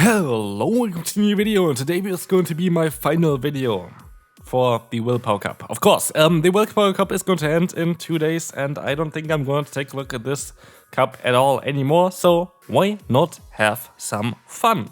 Hello, welcome to a new video, and today is going to be my final video for the Willpower Cup. Of course, the Willpower Cup is going to end in 2 days, and I don't think I'm going to take a look at this cup at all anymore, so why not have some fun?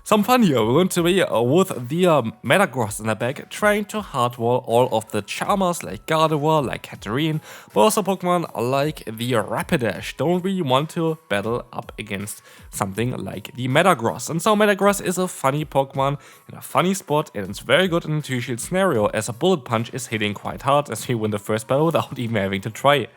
Some fun here, we're going to be with the Metagross in the back, trying to hardwall all of the Charmers like Gardevoir, like Thackery, but also Pokemon like the Rapidash don't really want to battle up against something like the Metagross. And so Metagross is a funny Pokemon in a funny spot, and it's very good in a 2-shield scenario, as a Bullet Punch is hitting quite hard as we win the first battle without even having to try.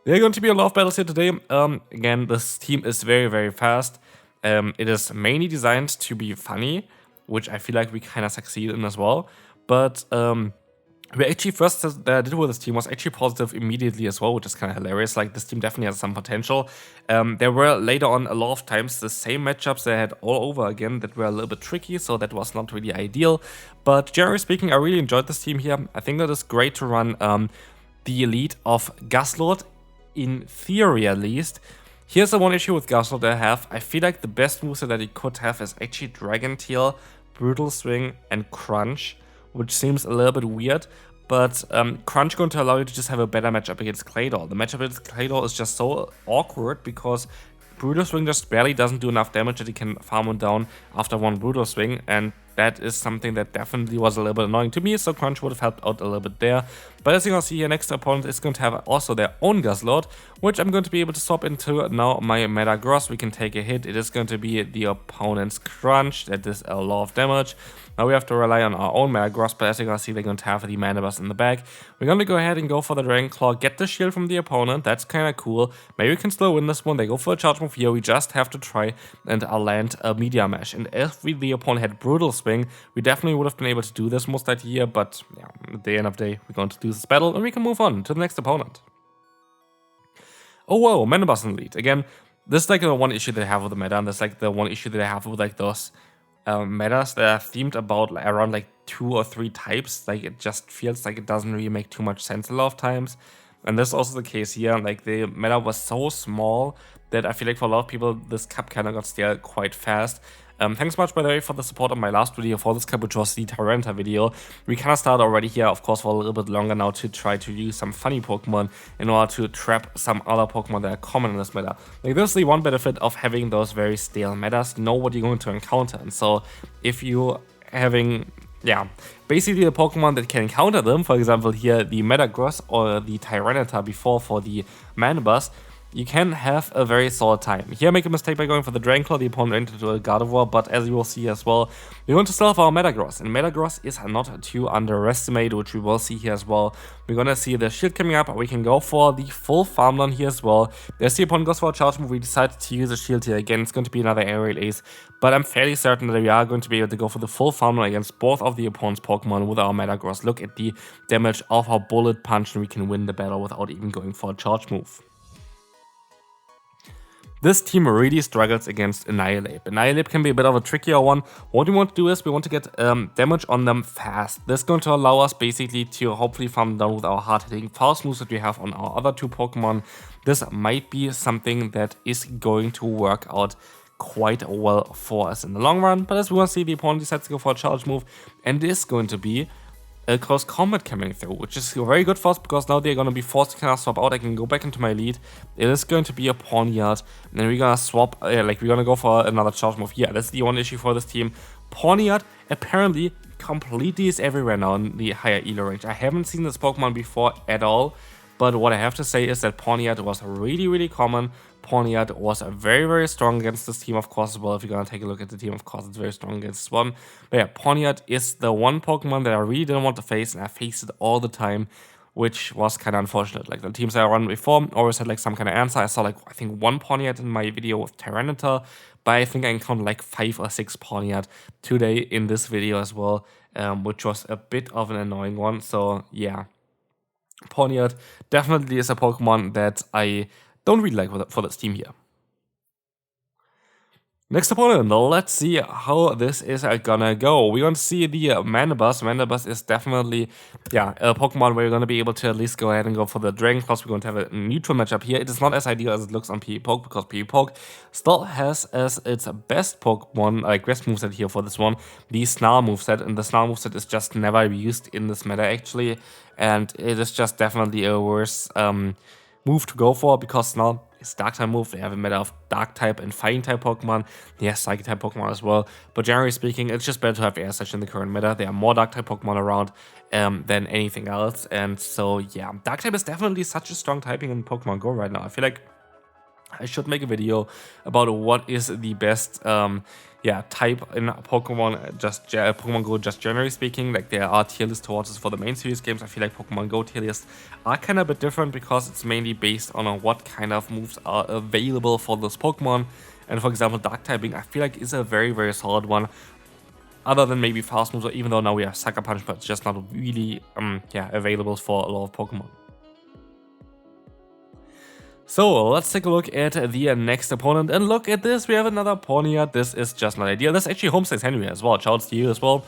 There are going to be a lot of battles here today. Again, this team is very fast. It is mainly designed to be funny, which I feel like we kind of succeed in as well. But we actually first that I did with this team was actually positive immediately as well, which is kind of hilarious. Like, this team definitely has some potential. There were later on a lot of times the same matchups they had all over again that were a little bit tricky, so that was not really ideal. But generally speaking, I really enjoyed this team here. I think that it's great to run the elite of Guzzlord, in theory at least. Here's the one issue with Guzzlord that I have. I feel like the best moveset that he could have is actually Dragon Tail, Brutal Swing, and Crunch, which seems a little bit weird. But Crunch going to allow you to just have a better matchup against Claydol. The matchup against Claydol is just so awkward because Brutal Swing just barely doesn't do enough damage that he can farm him down after one Brutal Swing, and that is something that definitely was a little bit annoying to me, so Crunch would have helped out a little bit there. But as you can see here, next opponent is going to have also their own Guzzlord, which I'm going to be able to swap into now my Metagross. We can take a hit. It is going to be the opponent's Crunch. That is a lot of damage. Now we have to rely on our own Metagross, but as you can see, they're going to have the Manabus in the back. We're going to go ahead and go for the Dragon Claw, get the shield from the opponent. That's kind of cool. Maybe we can still win this one. They go for a charge move here. We just have to try and land a Meteor Mash. And if the opponent had Brutal Swing, we definitely would have been able to do this most likely here, but yeah, at the end of the day, we're going to do this battle and we can move on to the next opponent. Oh whoa, Manabus in the lead. Again, this is like the one issue that I have with the meta, and that's like the one issue that I have with like those metas that are themed about like, around like 2 or 3 types. Like, it just feels like it doesn't really make too much sense a lot of times. And this is also the case here. Like, the meta was so small that I feel like for a lot of people, this cup kind of got stale quite fast. Thanks much, by the way, for the support on my last video for this cup, which was the Tyranitar video. We kind of started already here, of course, for a little bit longer now to try to use some funny Pokemon in order to trap some other Pokemon that are common in this meta. Like, this is the one benefit of having those very stale metas. You know what you're going to encounter. And so if you having, yeah, basically a Pokemon that can counter them, for example here the Metagross or the Tyranitar before for the Manabus, you can have a very solid time. Here I make a mistake by going for the Dragon Claw, the opponent entered into a Gardevoir, but as you will see as well, we want to still have our Metagross, and Metagross is not to underestimate, which we will see here as well. We're gonna see the shield coming up, we can go for the full farm down here as well. As the opponent goes for a charge move, we decided to use a shield here. Again, it's going to be another aerial ace, but I'm fairly certain that we are going to be able to go for the full farm down against both of the opponent's Pokemon with our Metagross. Look at the damage of our Bullet Punch, and we can win the battle without even going for a charge move. This team really struggles against Annihilape. Annihilape can be a bit of a trickier one. What we want to do is we want to get damage on them fast. This is going to allow us basically to hopefully farm down with our hard-hitting fast moves that we have on our other 2 Pokemon. This might be something that is going to work out quite well for us in the long run. But as we want to see, the opponent decides to go for a charge move, and it is going to be a close combat coming through, which is very good for us because now they're going to be forced to kind of swap out. I can go back into my lead. It is going to be a Pawniard, and then we're going to swap, like we're going to go for another charge move. Yeah, that's the one issue for this team. Pawniard apparently completely is everywhere now in the higher Elo range. I haven't seen this Pokemon before at all, but what I have to say is that Pawniard was really common. Pawniard was very strong against this team, of course, as well. If you're gonna take a look at the team, of course, it's very strong against this one. But yeah, Pawniard is the one Pokemon that I really didn't want to face, and I faced it all the time, which was kind of unfortunate. Like, the teams I run before always had like some kind of answer. I saw like, I think 1 Pawniard in my video with Tyranitar, but I think I encountered like 5 or 6 Pawniard today in this video as well, which was a bit of an annoying one. So yeah, Pawniard definitely is a Pokemon that I don't really like for this team here. Next opponent, let's see how this is gonna go. We're gonna see the Mandibuzz. Mandibuzz is definitely, a Pokemon where you're gonna be able to at least go ahead and go for the Dragon Claws. We're going to have a neutral matchup here. It is not as ideal as it looks on PvPoke, because PvPoke still has as its best Pokemon, like best moveset here for this one, the Snarl moveset, and the Snarl moveset is just never used in this meta actually, and it is just definitely a worse move to go for, because Snarl is Dark type move. They have a meta of Dark type and Fighting type Pokemon. Yes, Psychic type Pokemon as well. But generally speaking, it's just better to have Air Slash in the current meta. There are more Dark type Pokemon around than anything else. And so, yeah, Dark type is definitely such a strong typing in Pokemon Go right now. I feel like I should make a video about what is the best type in Pokemon, Pokemon Go, just generally speaking. Like, there are tier lists towards us for the main series games. I feel like Pokemon Go tier lists are kind of a bit different, because it's mainly based on what kind of moves are available for those Pokemon. And for example, Dark typing, I feel like is a very, very solid one. Other than maybe fast moves, or even though now we have Sucker Punch, but it's just not really available for a lot of Pokemon. So let's take a look at the next opponent, and look at this, we have another Pawniard. This is just not ideal. This actually homestays Henry as well. Shouts to you as well.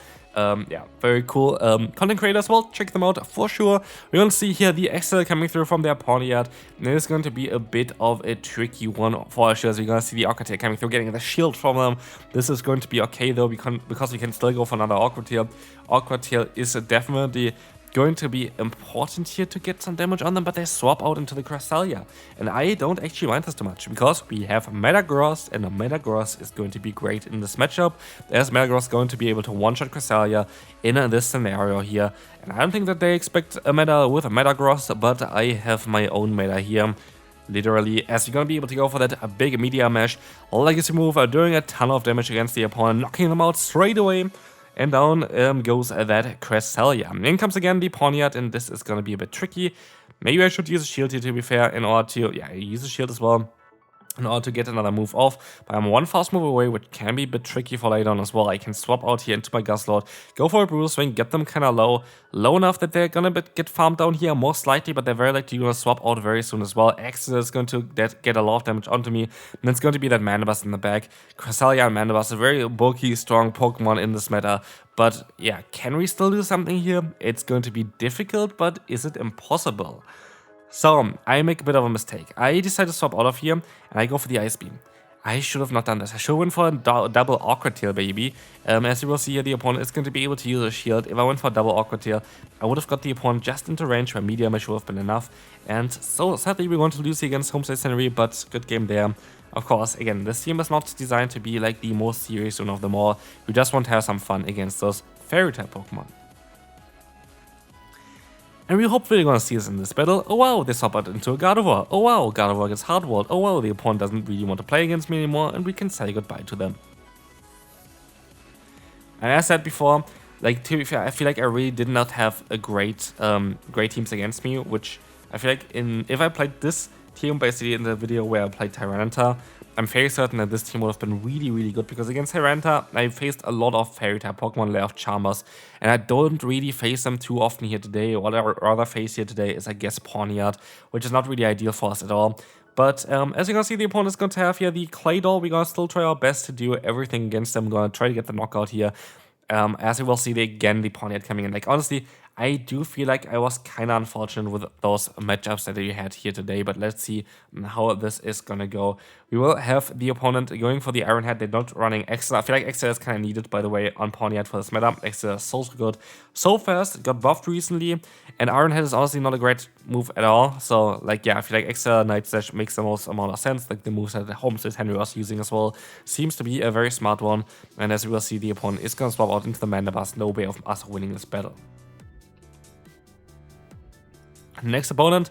Very cool content creator as well. Check them out for sure. We're going to see here the Excel coming through from their Pawniard. And it is going to be a bit of a tricky one for sure. So you're going to see the Aqua Tail coming through, getting the shield from them. This is going to be okay though, because we can still go for another Aqua Tail. Aqua Tail is definitely going to be important here to get some damage on them, but they swap out into the Cresselia. And I don't actually mind this too much, because we have Metagross, and Metagross is going to be great in this matchup, as Metagross is going to be able to one-shot Cresselia in this scenario here. And I don't think that they expect a meta with a Metagross, but I have my own meta here. Literally, as you're going to be able to go for that big Meteor Mesh legacy move, doing a ton of damage against the opponent, knocking them out straight away. And down goes that Cresselia. In comes again the Pawniard, and this is going to be a bit tricky. Maybe I should use a shield here, to be fair, in order to, use a shield as well, in order to get another move off. But I'm one fast move away, which can be a bit tricky for later on as well. I can swap out here into my Guzzlord, go for a Brutal Swing, get them kind of low enough that they're gonna get farmed down here, most likely, but they're very likely gonna swap out very soon as well. X is going to get a lot of damage onto me, and it's going to be that Mandibuzz in the back. Cresselia and Mandibuzz, a very bulky, strong Pokemon in this meta. But yeah, can we still do something here? It's going to be difficult, but is it impossible? So, I make a bit of a mistake. I decide to swap out of here, and I go for the Ice Beam. I should have not done this. I should have went for a double Awkward Tail, baby. As you will see here, the opponent is going to be able to use a shield. If I went for a double Awkward Tail, I would have got the opponent just into range where Meteor Mesh would have been enough. And so, sadly, we want to lose against Homestay Henry, but good game there. Of course, again, this team is not designed to be like the most serious one of them all. We just want to have some fun against those Fairy-type Pokemon. And we're hopefully going to see this in this battle. Oh wow, they swap out into a Gardevoir. Oh wow, Gardevoir gets hardwalled. Oh wow, the opponent doesn't really want to play against me anymore, and we can say goodbye to them. And as I said before, like, to be fair, I feel like I really did not have a great teams against me, which I feel like if I played this team basically in the video where I played Tyranitar, I'm very certain that this team would have been really, really good, because against Tyranitar, I faced a lot of Fairy-type Pokemon, layer of Charmers, and I don't really face them too often here today. What I rather face here today is, I guess, Pawniard, which is not really ideal for us at all. But as you can see, the opponent is going to have here the Claydol. We're going to still try our best to do everything against them. We're going to try to get the knockout here. As you will see, the Pawniard coming in. Like, honestly, I do feel like I was kind of unfortunate with those matchups that we had here today, but let's see how this is going to go. We will have the opponent going for the Iron Head. They're not running Extra. I feel like Extra is kind of needed, by the way, on Pawniard for this meta. Extra is so good, so fast, got buffed recently, and Iron Head is honestly not a great move at all. So, like, yeah, I feel like Extra Night Slash makes the most amount of sense. Like, the moves that Homestead Henry was using as well seems to be a very smart one. And as we will see, the opponent is going to swap out into the Mandibuzz. No way of us winning this battle. Next opponent,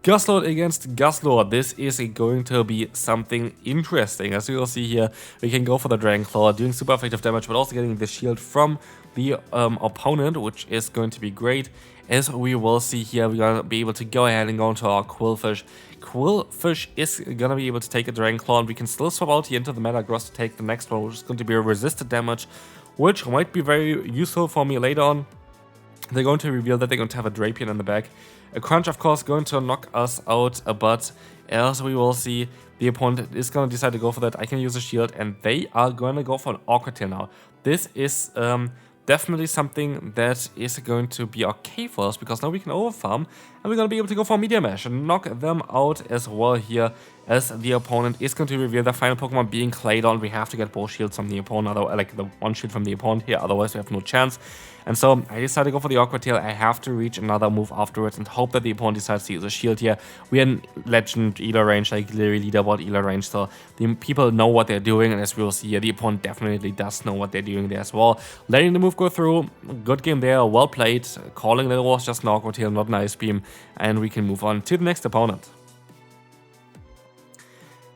Guzzlord against Guzzlord. This is going to be something interesting. As you will see here, we can go for the Dragon Claw, doing super effective damage, but also getting the shield from the opponent, which is going to be great. As we will see here, we're going to be able to go ahead and go into our Qwilfish. Qwilfish is going to be able to take a Dragon Claw, and we can still swap out here into the Metagross to take the next one, which is going to be a resisted damage, which might be very useful for me later on. They're going to reveal that they're going to have a Drapion in the back. A crunch, of course, going to knock us out, but as we will see, the opponent is going to decide to go for that. I can use a shield, and they are going to go for an Awkward Tail now. This is definitely something that is going to be okay for us, because now we can overfarm, and we're going to be able to go for Meteor Mash and knock them out as well here, as the opponent is going to reveal the final Pokemon being Claydon. We have to get both shields from the opponent, like the one shield from the opponent here, otherwise we have no chance. And so I decided to go for the Awkward Tail. I have to reach another move afterwards and hope that the opponent decides to use a shield here. We're in Legend Elo range, like literally leaderboard Elo range, so the people know what they're doing, and as we will see here, the opponent definitely does know what they're doing there as well. Letting the move go through, good game there, well played. Calling that it was just an Awkward Tail, not an Ice Beam, and we can move on to the next opponent.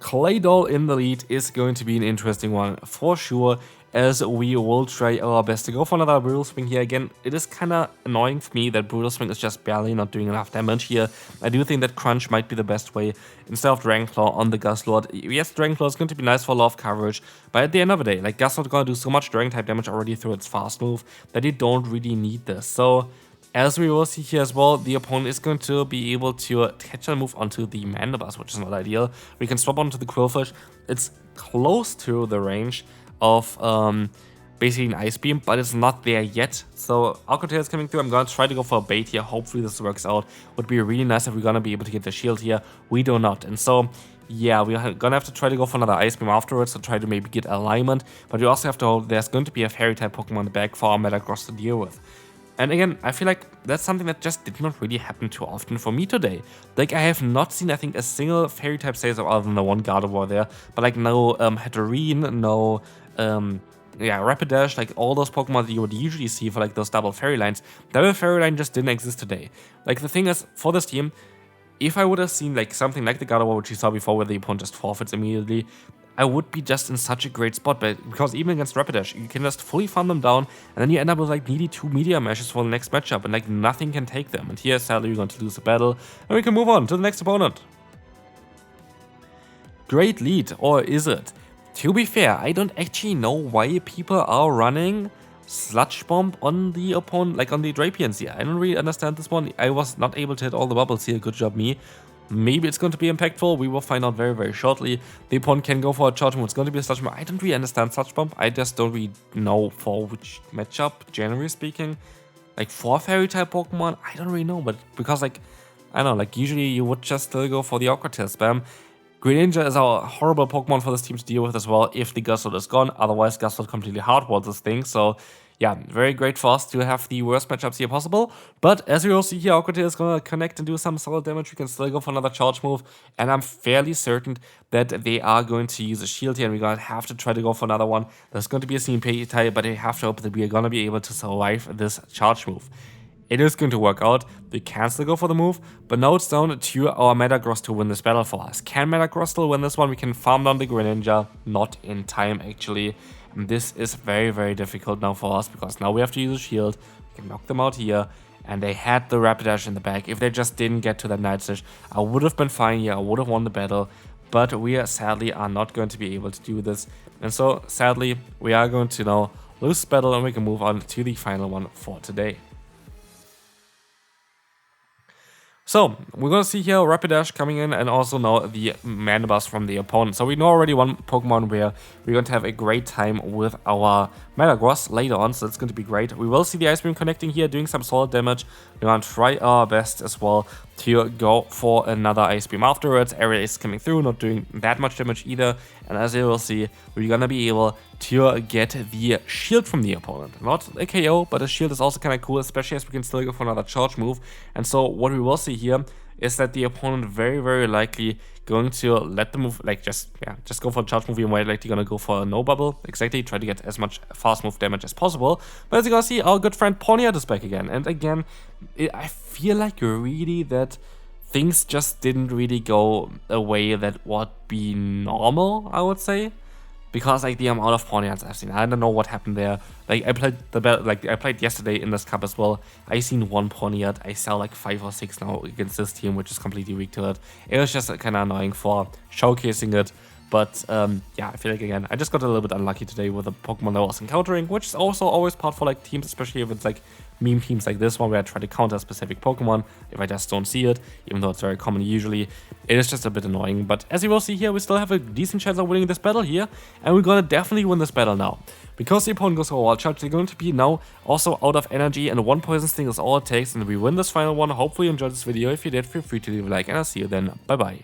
Claydol in the lead is going to be an interesting one for sure, as we will try our best to go for another Brutal Swing here. Again, it is kind of annoying for me that Brutal Swing is just barely not doing enough damage here. I do think that Crunch might be the best way instead of Dragon Claw on the Guzzlord. Yes, Dragon Claw is going to be nice for a lot of coverage, but at the end of the day, like, Guzzlord is going to do so much Dragon type damage already through its fast move that you don't really need this. So as we will see here as well, the opponent is going to be able to catch a move onto the Mandibuzz, which is not ideal. We can swap onto the Quillfish. It's close to the range of basically an Ice Beam, but it's not there yet. So Awkward Tail is coming through. I'm going to try to go for a bait here. Hopefully this works out. Would be really nice if we're going to be able to get the shield here. We do not. And so, yeah, we're going to have to try to go for another Ice Beam afterwards to try to maybe get alignment. But we also have to hope there's going to be a Fairy type Pokemon in the back for our Metagross to deal with. And again, I feel like that's something that just did not really happen too often for me today. Like, I have not seen, I think, a single Fairy type Sazor other than the one Gardevoir there. But like, no Hatterene, no Rapidash, like all those Pokemon that you would usually see for like those double Fairy lines. Double Fairy line just didn't exist today. Like, the thing is, for this team, if I would have seen like something like the Gardevoir, which you saw before, where the opponent just forfeits immediately, I would be just in such a great spot, but because even against Rapidash, you can just fully farm them down, and then you end up with like nearly 2 Meteor Mashes for the next matchup, and like nothing can take them. And here, sadly, we're going to lose the battle, and we can move on to the next opponent. Great lead, or is it? To be fair, I don't actually know why people are running Sludge Bomb on the opponent, like on the Drapions here. I don't really understand this one. I was not able to hit all the bubbles here, good job me. Maybe it's going to be impactful, we will find out very, very shortly. The opponent can go for a Charge Move, it's going to be a Sludge Bomb. I don't really understand Sludge Bomb, I just don't really know for which matchup, generally speaking. Like, for Fairy type Pokemon, I don't really know, but because like, I don't know, like usually you would just still go for the Awkward Tail spam. Greninja is a horrible Pokemon for this team to deal with as well if the Guzzlord is gone, otherwise Guzzlord completely hardwalls this thing, so yeah, very great for us to have the worst matchups here possible. But as we will see here, Awkward Tail is going to connect and do some solid damage. We can still go for another Charge Move, and I'm fairly certain that they are going to use a shield here, and we're going to have to try to go for another one. There's going to be a CMP type, but I have to hope that we are going to be able to survive this Charge Move. It is going to work out. We can still go for the move, but now it's down to our Metagross to win this battle for us. Can Metagross still win this one? We can farm down the Greninja, not in time actually. And this is very, very difficult now for us, because now we have to use a shield. We can knock them out here, and they had the Rapidash in the back. If they just didn't get to that Night Stitch, I would have been fine here, I would have won the battle, but we sadly are not going to be able to do this. And so, sadly, we are going to now lose the battle, and we can move on to the final one for today. So, we're going to see here Rapidash coming in, and also now the Mandibuzz from the opponent. So we know already one Pokemon where we're going to have a great time with our Metagross later on, so it's going to be great. We will see the Ice Beam connecting here, doing some solid damage. We're going to try our best as well to go for another Ice Beam afterwards. Area is coming through, not doing that much damage either. And as you will see, we're going to be able to get the shield from the opponent. Not a KO, but a shield is also kind of cool, especially as we can still go for another charge move. And so what we will see here is that the opponent very, very likely going to let the move, like just go for a charge move. You're more likely going to go for a no bubble. Exactly, try to get as much fast move damage as possible. But as you can see, our good friend Ponyard is back again. And again, I feel like really that things just didn't really go a way that would be normal, I would say. Because like the amount of Ponyards I've seen, I don't know what happened there. Like I played yesterday in this cup as well. I seen one Ponyard. I saw like 5 or 6 now against this team, which is completely weak to it. It was just kind of annoying for showcasing it. But yeah, I feel like, again, I just got a little bit unlucky today with the Pokemon I was encountering, which is also always part for like teams, especially if it's like meme teams like this one where I try to counter a specific Pokemon if I just don't see it, even though it's very common usually. It is just a bit annoying, but as you will see here, we still have a decent chance of winning this battle here, and we're gonna definitely win this battle now. Because the opponent goes for a Wild Charge, they're going to be now also out of energy, and one Poison Sting is all it takes, and we win this final one. Hopefully you enjoyed this video. If you did, feel free to leave a like, and I'll see you then. Bye bye.